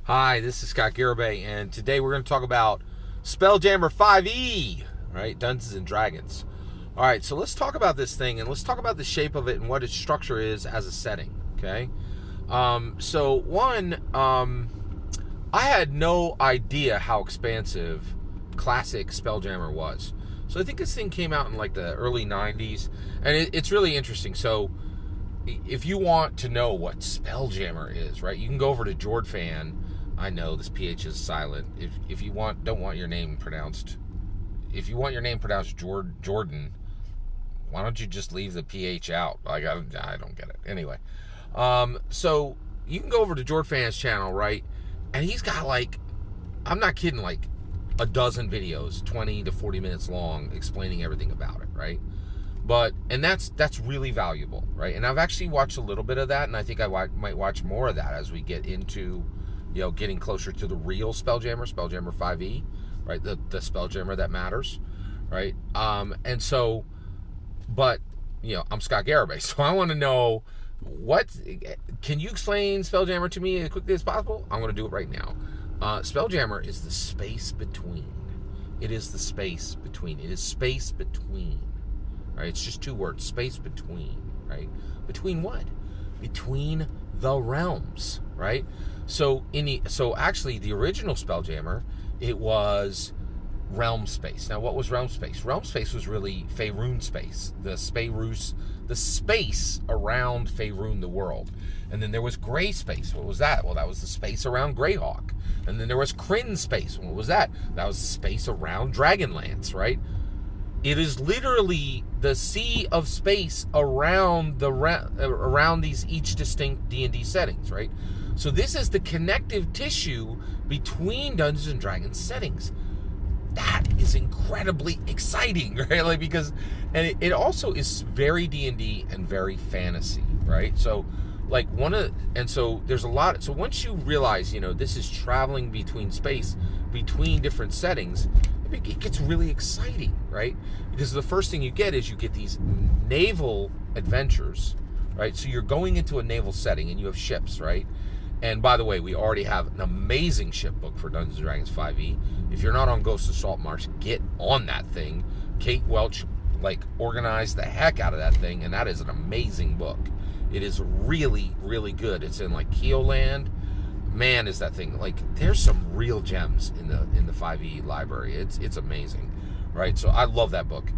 Hi, this is Scott Garibay, and today we're going to talk about Spelljammer 5e, right? Dungeons and Dragons. All right, so let's talk about this thing, and let's talk about the shape of it and what its structure is as a setting, okay? I had no idea how expansive classic Spelljammer was. So I think this thing came out in like the early 90s, and it's really interesting. So if you want to know what Spelljammer is, right, you can go over to JordFan. I know this PH is silent. If you don't want your name pronounced, if you want your name pronounced Jordan, why don't you just leave the PH out? Like I don't get it. Anyway, so you can go over to JordFan's channel, right, and he's got like, I'm not kidding, like a dozen videos, 20 to 40 minutes long, explaining everything about it, right? And that's really valuable, right? And I've actually watched a little bit of that, and I think I might watch more of that as we get into, getting closer to the real Spelljammer 5e, right? The Spelljammer that matters, right? I'm Scott Garibay, so I want to know, can you explain Spelljammer to me as quickly as possible? I'm going to do it right now. Spelljammer is the space between. It is the space between. It is space between. Right? It's just two words, space between, right? Between what? Between the realms, right? So actually the original Spelljammer, it was realm space. Now what was realm space? Realm space was really Faerun space, the space around Faerun, the world. And then there was gray space. What was that? Well, that was the space around Greyhawk. And then there was Kryn space. What was that? That was the space around Dragonlance, right? It is literally the sea of space around these each distinct D&D settings, right? So this is the connective tissue between Dungeons and Dragons settings. That is incredibly exciting, right? Like, because, and it also is very D&D and very fantasy, right? So like so there's a lot. So once you realize, this is traveling between space, between different settings, it gets really exciting, right? Because the first thing you get these naval adventures, right? So you're going into a naval setting and you have ships, right? And by the way, we already have an amazing ship book for Dungeons & Dragons 5e. If you're not on Ghost of Saltmarsh, get on that thing. Kate Welch, organized the heck out of that thing, and that is an amazing book. It is really, really good. It's in, Keelland. Man, is that thing, there's some real gems in the 5e library. It's amazing, right? So I love that book.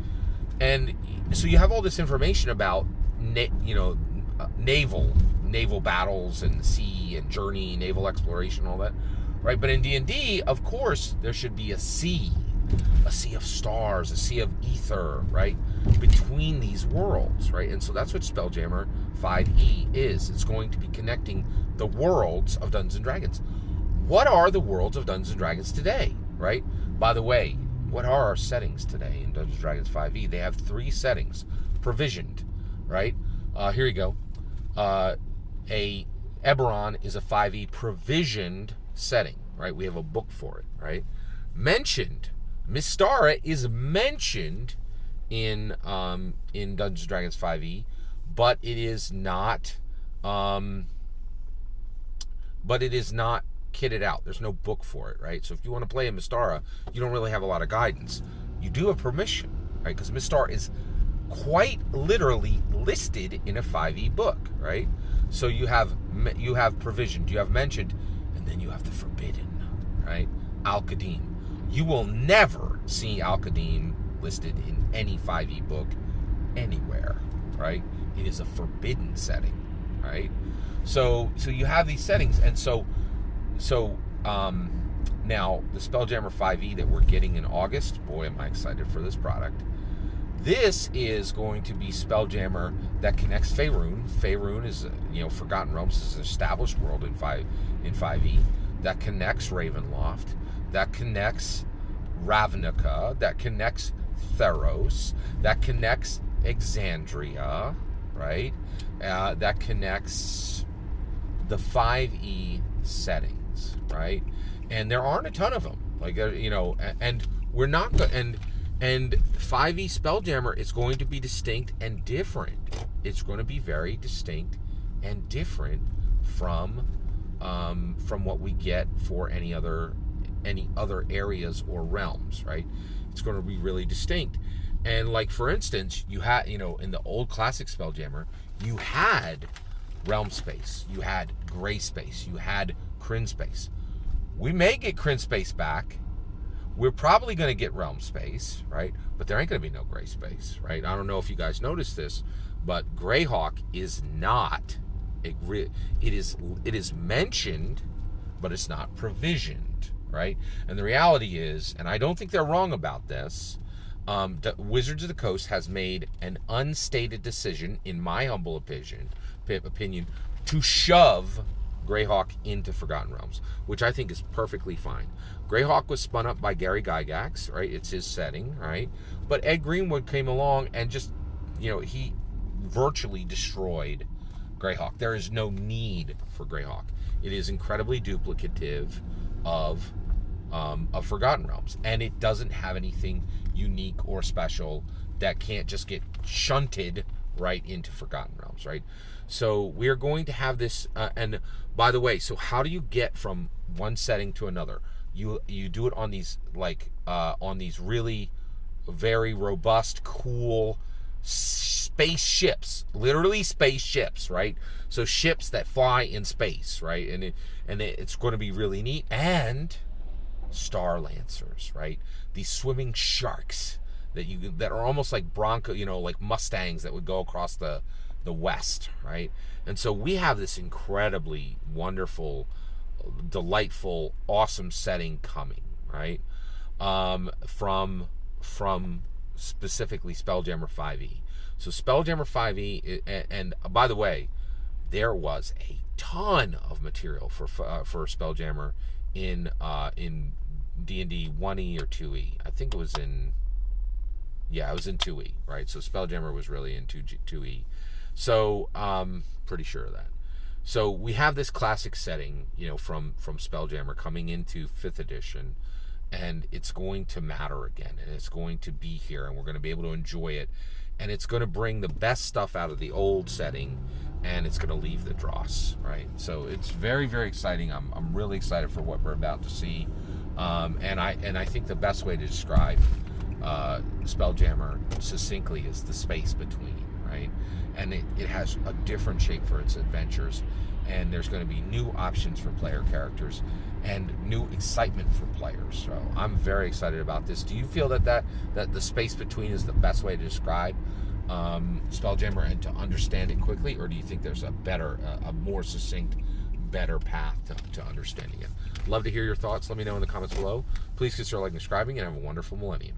And so you have all this information about naval battles and the sea and journey, naval exploration, all that, right? But in D&D, of course, there should be a sea of stars, a sea of ether, right, between these worlds, right? And so that's what Spelljammer 5e is. It's going to be connecting the worlds of Dungeons & Dragons. What are the worlds of Dungeons & Dragons today, right? By the way, what are our settings today in Dungeons & Dragons 5e? They have 3 settings provisioned, right? Here you go. Eberron is a 5e provisioned setting, right? We have a book for it, right? Mentioned. Mystara is mentioned in Dungeons & Dragons 5e, but it is not kitted out. There's no book for it, right? So if you want to play a Mystara, you don't really have a lot of guidance. You do have permission, right? Because Mystara is quite literally listed in a 5e book, right? So you have provisioned, you have mentioned, and then you have the forbidden, right? Al-Qadim. You will never see Al-Qadim listed in any 5e book anywhere, right? It is a forbidden setting, right? So you have these settings, and so now the Spelljammer 5e that we're getting in August, boy, am I excited for this product. This is going to be Spelljammer that connects Faerun. Faerun is, Forgotten Realms is an established world in 5e that connects Ravenloft, that connects Ravnica, that connects Theros, that connects Exandria, right? That connects the 5e settings, right? And there aren't a ton of them, and we're not and 5e Spelljammer is going to be distinct and different. It's going to be very distinct and different from from what we get for any other areas or realms, right? It's going to be really distinct. And like, for instance, you had, in the old classic Spelljammer, you had realm space, you had gray space, you had Kryn space. We may get Kryn space back. We're probably going to get realm space, right? But there ain't going to be no gray space, right? I don't know if you guys noticed this, but Greyhawk is not. It is mentioned, but it's not provisioned, right? And the reality is, and I don't think they're wrong about this, Wizards of the Coast has made an unstated decision, in my humble opinion, to shove Greyhawk into Forgotten Realms, which I think is perfectly fine. Greyhawk was spun up by Gary Gygax, right? It's his setting, right? But Ed Greenwood came along and just, he virtually destroyed Greyhawk. There is no need for Greyhawk. It is incredibly duplicative of Forgotten Realms, and it doesn't have anything unique or special that can't just get shunted right into Forgotten Realms, right? So we're going to have this, and by the way, so how do you get from one setting to another? You do it on these really very robust, cool spaceships, literally spaceships, right? So ships that fly in space, right? And it's going to be really neat. And Star Lancers, right? These swimming sharks that are almost like Bronco, like Mustangs that would go across the west, right? And so we have this incredibly wonderful, delightful, awesome setting coming, right? From specifically Spelljammer 5e. So Spelljammer 5e, and by the way, there was a ton of material for Spelljammer in D&D 1e or 2e. I think it was in 2e, right? So Spelljammer was really in 2e. So pretty sure of that. So we have this classic setting, from Spelljammer coming into 5th edition, and it's going to matter again, and it's going to be here, and we're going to be able to enjoy it, and it's going to bring the best stuff out of the old setting, and it's going to leave the dross, right? So it's very, very exciting. I'm really excited for what we're about to see, and I think the best way to describe Spelljammer succinctly is the space between, right? And it has a different shape for its adventures, and there's going to be new options for player characters and new excitement for players. So I'm very excited about this. Do you feel that the space between is the best way to describe Spelljammer and to understand it quickly, or do you think there's a more succinct, better path to understanding it? Love to hear your thoughts. Let me know in the comments below. Please consider liking and subscribing, and have a wonderful millennium.